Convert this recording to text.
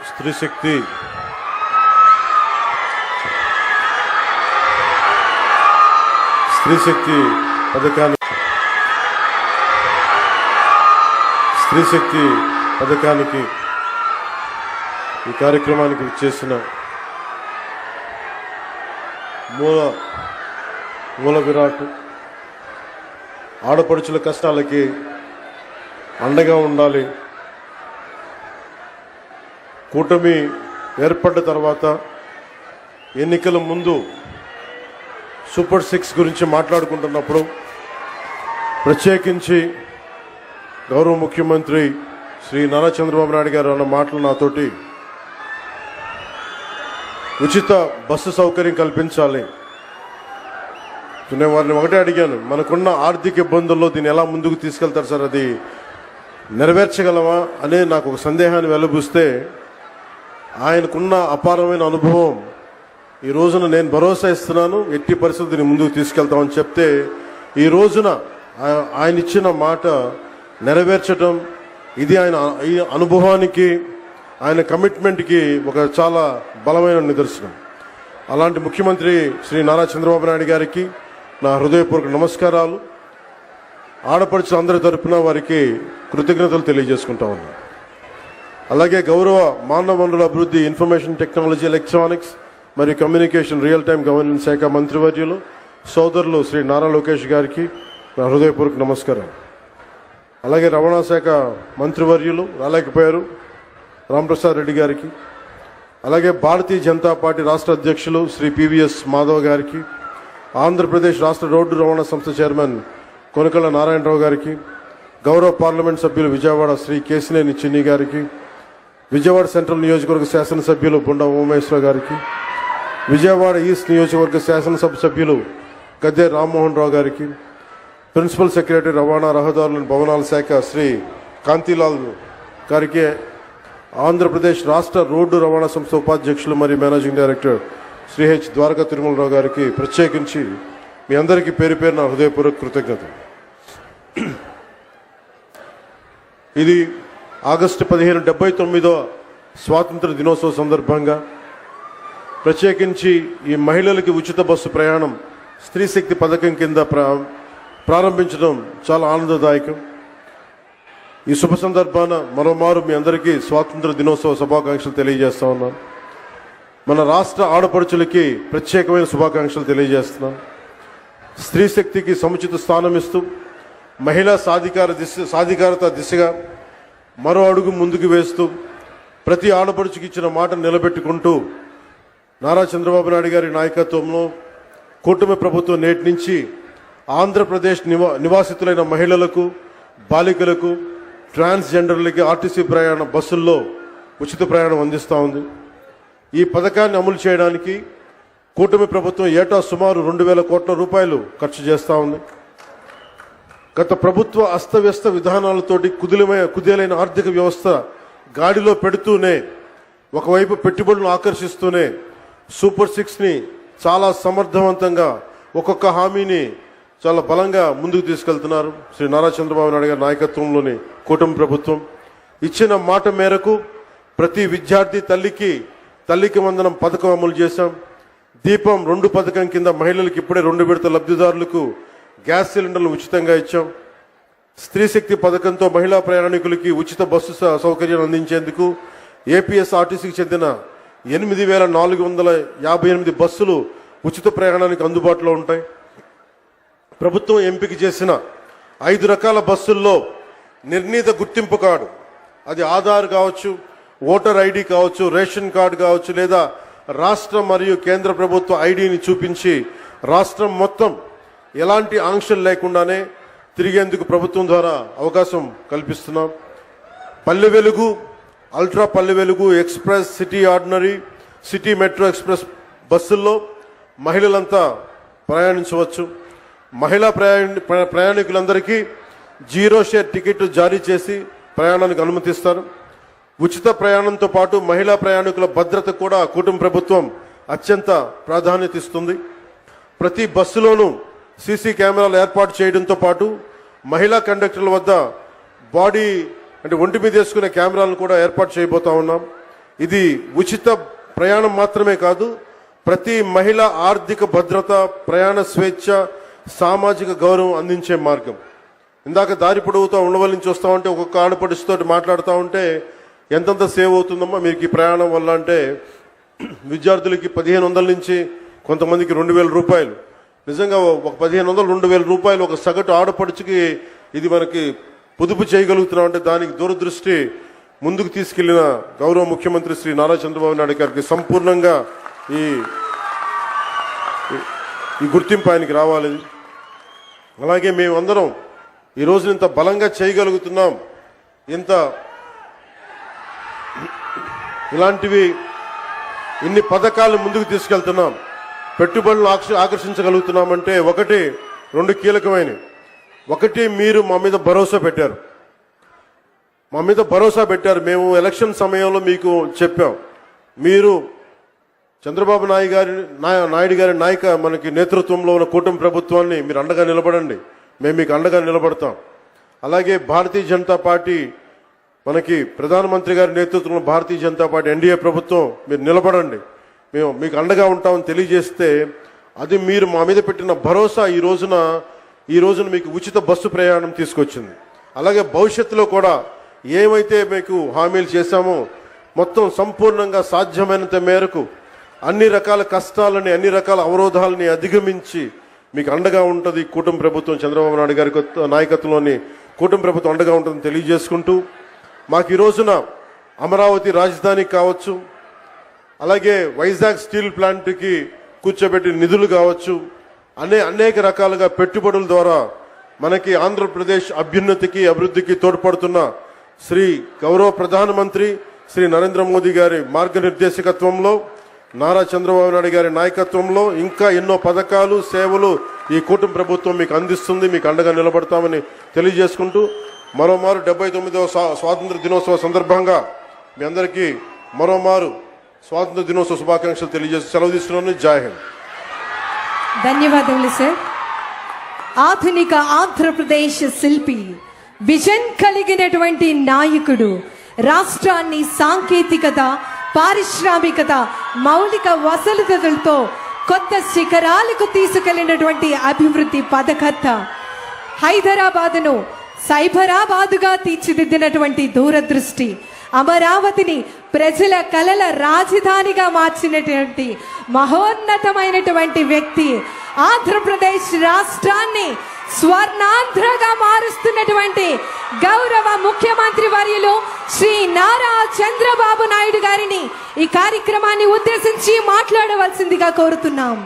స్త్రీ శక్తి పథకానికి ఈ కార్యక్రమానికి విచ్చేసిన మూల విరాట్ ఆడపడుచుల కష్టాలకి అండగా ఉండాలి. కూటమి ఏర్పడ్డ తర్వాత ఎన్నికల ముందు సూపర్ 6 గురించి మాట్లాడుకుంటున్నప్పుడు ప్రత్యేకించి గౌరవ ముఖ్యమంత్రి శ్రీ నారా చంద్రబాబు నాయుడు గారు అన్న మాటలు నాతోటి ఉచిత బస్సు సౌకర్యం కల్పించాలి. నేను వారిని ఒకటే అడిగాను, మనకున్న ఆర్థిక ఇబ్బందుల్లో దీన్ని ఎలా ముందుకు తీసుకెళ్తారు సార్, అది నెరవేర్చగలమా అనే నాకు ఒక సందేహాన్ని వెలుబుస్తే ఆయనకున్న అపారమైన అనుభవం ఈ రోజున నేను భరోసా ఇస్తున్నాను, ఎట్టి పరిస్థితిని ముందుకు తీసుకెళ్తామని చెప్తే ఈ రోజున ఆయన ఇచ్చిన మాట నెరవేర్చడం ఇది ఆయన ఈ అనుభవానికి ఆయన కమిట్మెంట్కి ఒక చాలా బలమైన నిదర్శనం. అలాంటి ముఖ్యమంత్రి శ్రీ నారా చంద్రబాబు నాయుడు గారికి నా హృదయపూర్వక నమస్కారాలు. ఆడపడుచుల అందరి తరపున వారికి కృతజ్ఞతలు తెలియజేసుకుంటా ఉన్నాను. అలాగే గౌరవ మానవ వనరుల అభివృద్ధి, ఇన్ఫర్మేషన్ టెక్నాలజీ, ఎలక్ట్రానిక్స్ మరియు కమ్యూనికేషన్, రియల్ టైం గవర్నెన్స్ శాఖ మంత్రివర్యులు సోదరులు శ్రీ నారా లోకేష్ గారికి నా హృదయపూర్వక నమస్కారం. అలాగే రవాణా శాఖ మంత్రివర్యులు రాలేకపోయారు రాంప్రసాద్ రెడ్డి గారికి, అలాగే భారతీయ జనతా పార్టీ రాష్ట్ర అధ్యక్షులు శ్రీ పివిఎస్ మాధవ్ గారికి, ఆంధ్రప్రదేశ్ రాష్ట్ర రోడ్డు రవాణా సంస్థ చైర్మన్ కొనకళ్ళ నారాయణరావు గారికి, గౌరవ పార్లమెంట్ సభ్యులు విజయవాడ శ్రీ కేసినేని చిన్ని గారికి, విజయవాడ సెంట్రల్ నియోజకవర్గ శాసనసభ్యులు బొండా ఉమేశ్వర గారికి, విజయవాడ ఈస్ట్ నియోజకవర్గ శాసనసభ సభ్యులు గద్దె రామ్మోహన్ రావు గారికి, ప్రిన్సిపల్ సెక్రటరీ రవాణా, రహదారుల, భవనాల శాఖ శ్రీ కాంతిలాల్ గారికి, ఆంధ్రప్రదేశ్ రాష్ట్ర రోడ్డు రవాణా సంస్థ ఉపాధ్యక్షులు మరియు managing director Shri H Dwaraka Tirumalarao గారికి ప్రత్యేకించి మీ అందరికీ పేరు పేరు నా హృదయపూర్వక కృతజ్ఞతలు. ఇది ఆగస్టు 15 79వ స్వాతంత్ర దినోత్సవ సందర్భంగా ప్రత్యేకించి ఈ మహిళలకి ఉచిత బస్సు ప్రయాణం స్త్రీ శక్తి పథకం కింద ప్రారంభించడం చాలా ఆనందదాయకం. ఈ శుభ సందర్భాన మరోమారు మీ అందరికీ స్వాతంత్ర దినోత్సవ శుభాకాంక్షలు తెలియజేస్తా ఉన్నాను. మన రాష్ట్ర ఆడపడుచులకి ప్రత్యేకమైన శుభాకాంక్షలు తెలియజేస్తున్నాను. స్త్రీ శక్తికి సముచిత స్థానం ఇస్తూ మహిళా సాధికారత దిశగా మరో అడుగు ముందుకు వేస్తూ ప్రతి ఆడపడుచుకి ఇచ్చిన మాట నిలబెట్టుకుంటూ నారా చంద్రబాబు నాయుడు గారి నాయకత్వంలో కూటమి ప్రభుత్వం నేటి నుంచి ఆంధ్రప్రదేశ్ నివాసితులైన మహిళలకు, బాలికలకు, ట్రాన్స్జెండర్లకి ఆర్టీసీ బస్సుల్లో ఉచిత ప్రయాణం అందిస్తూ ఉంది. ఈ పథకాన్ని అమలు చేయడానికి కూటమి ప్రభుత్వం ఏటా సుమారు 2000 కోట్ల రూపాయలు ఖర్చు చేస్తూ ఉంది. గత ప్రభుత్వ అస్తవ్యస్త విధానాలతోటి కుదేలైన ఆర్థిక వ్యవస్థ గాడిలో పెడుతూనే, ఒకవైపు పెట్టుబడులను ఆకర్షిస్తూనే సూపర్ 6ని చాలా సమర్థవంతంగా ఒక్కొక్క హామీని చాలా బలంగా ముందుకు తీసుకెళ్తున్నారు శ్రీ నారా చంద్రబాబు నాయుడు గారి నాయకత్వంలోని కూటమి ప్రభుత్వం. ఇచ్చిన మాట మేరకు ప్రతి విద్యార్థి తల్లికి వందనం పథకం అమలు చేశాం. దీపం 2 పథకం కింద మహిళలకు ఇప్పుడే 2 విడత లబ్ధిదారులకు గ్యాస్ సిలిండర్లు ఉచితంగా ఇచ్చాం. స్త్రీ శక్తి పథకంతో మహిళా ప్రయాణికులకి ఉచిత బస్సు సౌకర్యాన్ని అందించేందుకు ఏపీఎస్ఆర్టీసీకి చెందిన 8458 బస్సులు ఉచిత ప్రయాణానికి అందుబాటులో ఉంటాయి. ప్రభుత్వం ఎంపిక చేసిన 5 రకాల బస్సుల్లో నిర్ణీత గుర్తింపు కార్డు, అది ఆధార్ కావచ్చు, ఓటర్ ఐడి కావచ్చు, రేషన్ కార్డు కావచ్చు, లేదా రాష్ట్ర మరియు కేంద్ర ప్రభుత్వ ఐడిని చూపించి రాష్ట్రం మొత్తం ఎలాంటి ఆంక్షలు లేకుండానే తిరిగేందుకు ప్రభుత్వం ద్వారా అవకాశం కల్పిస్తున్నాం. Palle Velugu, ultra Palle Velugu, express, city ordinary, city metro express బస్సుల్లో మహిళలంతా ప్రయాణించవచ్చు. మహిళా ప్రయాణికులందరికీ 0 షేర్ టికెట్ జారీ చేసి ప్రయాణానికి అనుమతిస్తారు. ఉచిత ప్రయాణంతో పాటు మహిళా ప్రయాణికుల భద్రత కూడా కూటమి ప్రభుత్వం అత్యంత ప్రాధాన్యత ఇస్తుంది. ప్రతి బస్సులోనూ సీసీ కెమెరాలు ఏర్పాటు చేయడంతో పాటు మహిళా కండక్టర్ల వద్ద ఒంటి మీద వేసుకునే కెమెరాలను కూడా ఏర్పాటు చేయబోతా ఉన్నాం. ఇది ఉచిత ప్రయాణం మాత్రమే కాదు, ప్రతి మహిళ ఆర్థిక భద్రత, ప్రయాణ స్వేచ్ఛ, సామాజిక గౌరవం అందించే మార్గం. ఇందాక దారి పొడవుతో ఉండవల్లి నుంచి వస్తూ ఉంటే ఒక్కొక్క ఆడపడుచుతో మాట్లాడుతూ ఉంటే ఎంతంత సేవ్ అవుతుందమ్మా మీకు ఈ ప్రయాణం వల్ల అంటే, విద్యార్థులకి 1500 నుంచి కొంతమందికి 2000 రూపాయలు. నిజంగా ఒక 1500 2000 రూపాయలు ఒక సగటు ఆడపడుచుకి ఇది మనకి పొదుపు చేయగలుగుతున్నాం అంటే దానికి దూరదృష్టి ముందుకు తీసుకెళ్లిన గౌరవ ముఖ్యమంత్రి శ్రీ నారా చంద్రబాబు నాయుడు గారికి సంపూర్ణంగా ఈ గుర్తింపు ఆయనకి రావాలి. అలాగే మేమందరం ఈ రోజు ఇంత బలంగా చేయగలుగుతున్నాం, ఇంత ఇలాంటివి ఇన్ని పథకాలు ముందుకు తీసుకెళ్తున్నాం, పెట్టుబడులు ఆకర్షించగలుగుతున్నామంటే ఒకటి 2 కీలకమైనవి. ఒకటి, మీరు మా మీద భరోసా పెట్టారు. మేము ఎలక్షన్ సమయంలో మీకు చెప్పాం, మీరు చంద్రబాబు నాయుడు గారి మనకి నేతృత్వంలో ఉన్న కూటమి ప్రభుత్వాన్ని మీరు అండగా నిలబడండి, మేము మీకు అండగా నిలబడతాం. అలాగే భారతీయ జనతా పార్టీ మనకి ప్రధానమంత్రి గారి నేతృత్వంలో భారతీయ జనతా పార్టీ ఎన్డీఏ ప్రభుత్వం మీరు నిలబడండి, మేము మీకు అండగా ఉంటామని తెలియజేస్తే అది మీరు మా మీద పెట్టిన భరోసా ఈ రోజున మీకు ఉచిత బస్సు ప్రయాణం తీసుకొచ్చింది. అలాగే భవిష్యత్తులో కూడా ఏమైతే మీకు హామీలు చేశామో మొత్తం సంపూర్ణంగా సాధ్యమైనంత మేరకు అన్ని రకాల కష్టాలని, అన్ని రకాల అవరోధాలని అధిగమించి మీకు అండగా ఉంటుంది కూటమి ప్రభుత్వం, చంద్రబాబు నాయుడు గారి నాయకత్వంలోని కూటమి ప్రభుత్వం అండగా ఉంటుందని తెలియజేసుకుంటూ, మాకు ఈ రోజున అమరావతి రాజధాని కావచ్చు, అలాగే వైజాగ్ స్టీల్ ప్లాంట్కి కూర్చోబెట్టిన నిధులు కావచ్చు, అనేక రకాలుగా పెట్టుబడుల ద్వారా మనకి ఆంధ్రప్రదేశ్ అభ్యున్నతికి, అభివృద్ధికి తోడ్పడుతున్న శ్రీ గౌరవ ప్రధానమంత్రి శ్రీ నరేంద్ర మోదీ గారి మార్గనిర్దేశకత్వంలో, నారా చంద్రబాబు నాయుడు గారి నాయకత్వంలో ఇంకా ఎన్నో పథకాలు, సేవలు ఈ కూటమి ప్రభుత్వం మీకు అందిస్తుంది, మీకు అండగా నిలబడతామని తెలియజేసుకుంటూ మరోమారు 79వ స్వాతంత్ర దినోత్సవ సందర్భంగా మీ అందరికీ మరోమారు స్వాతంత్ర దినోత్సవ శుభాకాంక్షలు తెలియజేసి సెలవు తీసుకున్నాను. జై హింద్. ధన్యవాదములు సార్. ఆధునిక ఆంధ్రప్రదేశ్ శిల్పి, విజన్ కలిగినటువంటి నాయకుడు, రాష్ట్రాన్ని సాంకేతికత, పారిశ్రామికత, మౌలిక వసతులతో కొత్త శిఖరాలకు తీసుకెళ్లినటువంటి అభివృద్ధి పథకర్త, హైదరాబాదును సైబరాబాదుగా తీర్చిదిద్దినటువంటి దూరదృష్టి, అమరావతిని ప్రజల కలల రాజధానిగా మార్చినటువంటి మహోన్నతమైనటువంటి వ్యక్తి, ఆంధ్రప్రదేశ్ రాష్ట్రాన్ని స్వర్ణాంధ్రగా మారుస్తున్నటువంటి గౌరవ ముఖ్యమంత్రి వర్యులు శ్రీ నారా చంద్రబాబు నాయుడు గారిని ఈ కార్యక్రమాన్ని ఉద్దేశించి మాట్లాడవలసిందిగా కోరుతున్నాం.